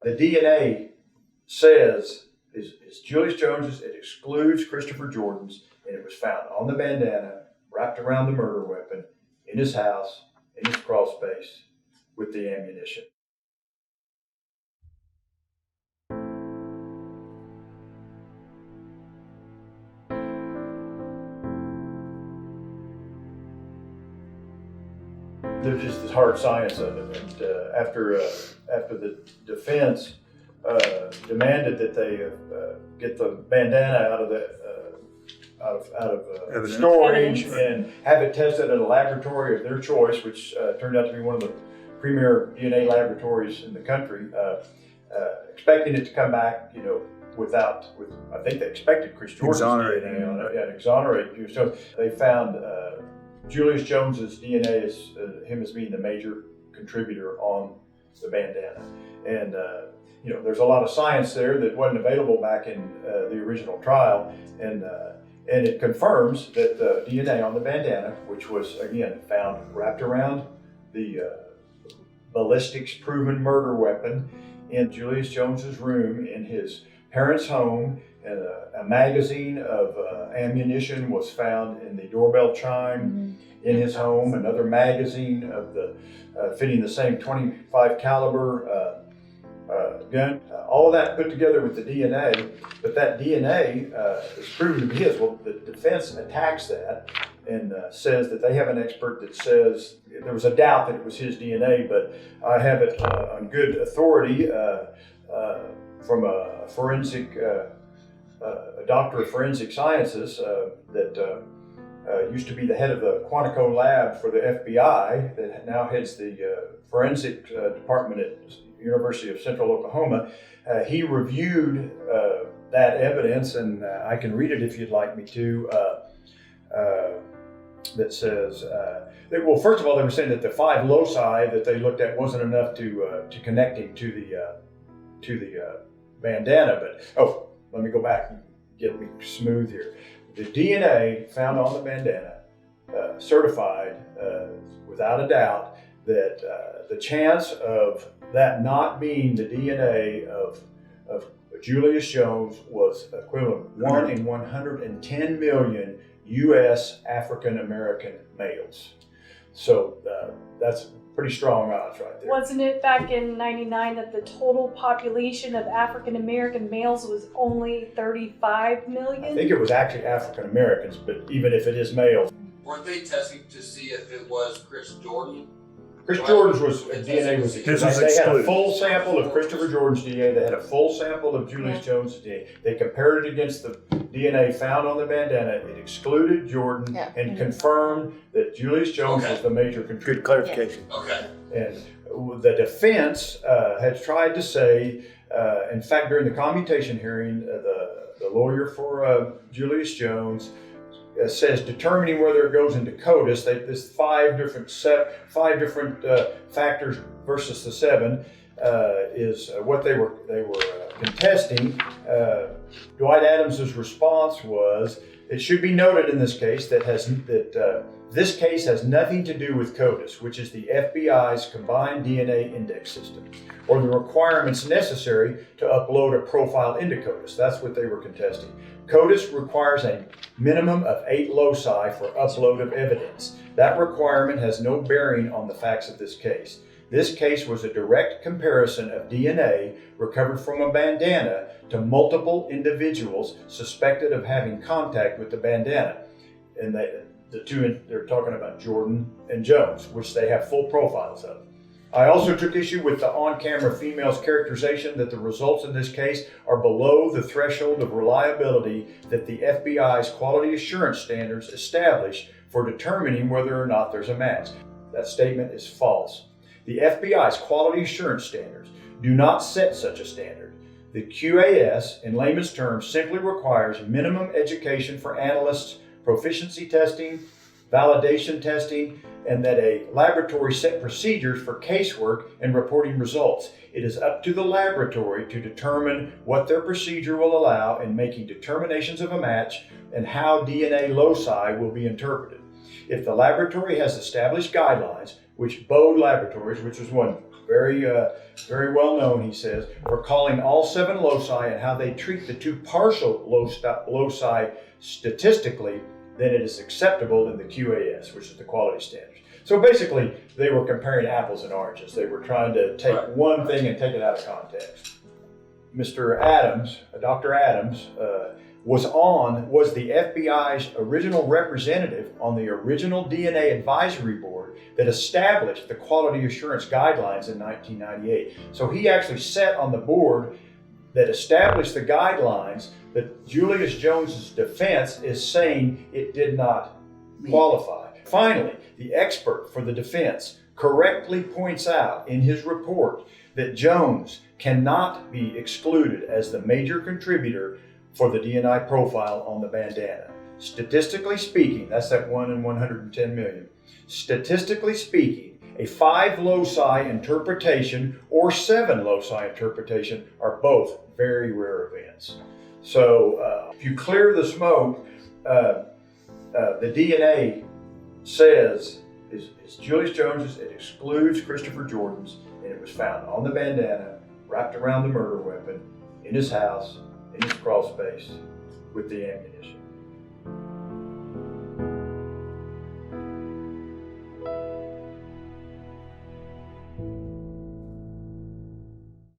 The DNA says is Julius Jones's. It excludes Christopher Jordan's, and it was found on the bandana, wrapped around the murder weapon, in his house, in his crawl space, with the ammunition. There's just this hard science of it, and after the defense demanded that they get the bandana out of the storage and have it tested at a laboratory of their choice, which turned out to be one of the premier DNA laboratories in the country, expecting it to come back, I think they expected Chris Jordan's DNA on it, and exonerate Julius Jones. They found Julius Jones's DNA as him as being the major contributor on the bandana, and there's a lot of science there that wasn't available back in the original trial, and it confirms that the DNA on the bandana, which was again found wrapped around the ballistics proven murder weapon in Julius Jones's room in his parents' home, and a magazine of ammunition was found in the doorbell chime in his home. Another magazine of the fitting the same .25 caliber gun. All of that put together with the DNA, but that DNA is proven to be his. Well, the defense attacks that and says that they have an expert that says there was a doubt that it was his DNA, but I have it on good authority from a forensic, a doctor of forensic sciences that used to be the head of the Quantico lab for the FBI, that now heads the forensic department at University of Central Oklahoma. He reviewed that evidence, and I can read it if you'd like me to. That says, well, first of all, they were saying that the 5 loci that they looked at wasn't enough to connect him to the bandana. But let me go back and get me smooth here. The DNA found on the bandana certified without a doubt that the chance of that not being the DNA of Julius Jones was equivalent 1 in 110 million U.S. African American males. So that's pretty strong odds right there. Wasn't it back in '99 that the total population of African American males was only 35 million? I think it was actually African Americans, but even if it is males. Weren't they testing to see if it was Chris Jordan? Chris Jordan's DNA was excluded. They had a full sample of Christopher Jordan's DNA. They had a full sample of Julius Jones' DNA. They compared it against the DNA found on the bandana. It excluded Jordan and confirmed that Julius Jones was the major contributor. Good clarification. Okay. And the defense had tried to say, in fact, during the commutation hearing, the lawyer for Julius Jones says determining whether it goes into CODIS. There's five different factors versus the 7 is what they were contesting. Dwight Adams's response was, it should be noted in this case that this case has nothing to do with CODIS, which is the FBI's combined DNA index system, or the requirements necessary to upload a profile into CODIS. That's what they were contesting. CODIS requires a minimum of 8 loci for upload of evidence. That requirement has no bearing on the facts of this case. This case was a direct comparison of DNA recovered from a bandana to multiple individuals suspected of having contact with the bandana. And they're talking about Jordan and Jones, which they have full profiles of. I also took issue with the on-camera female's characterization that the results in this case are below the threshold of reliability that the FBI's quality assurance standards establish for determining whether or not there's a match. That statement is false. The FBI's quality assurance standards do not set such a standard. The QAS, in layman's terms, simply requires minimum education for analysts, proficiency testing, validation testing, and that a laboratory set procedures for casework and reporting results. It is up to the laboratory to determine what their procedure will allow in making determinations of a match and how DNA loci will be interpreted. If the laboratory has established guidelines, which Bode Laboratories, which was one very well known, he says, for calling all 7 loci and how they treat the 2 partial loci statistically, then it is acceptable in the QAS, which is the quality standards. So basically, they were comparing apples and oranges. They were trying to take one thing and take it out of context. Mr. Adams, Dr. Adams, was the FBI's original representative on the original DNA advisory board that established the quality assurance guidelines in 1998. So he actually sat on the board that established the guidelines that Julius Jones's defense is saying it did not qualify. Finally, the expert for the defense correctly points out in his report that Jones cannot be excluded as the major contributor for the DNI profile on the bandana. Statistically speaking, that's that 1 in 110 million. Statistically speaking, a 5 loci interpretation or 7 loci interpretation are both very rare events. So if you clear the smoke, the DNA says it's Julius Jones's, it excludes Christopher Jordan's, and it was found on the bandana, wrapped around the murder weapon, in his house, in his crawl space, with the ammunition.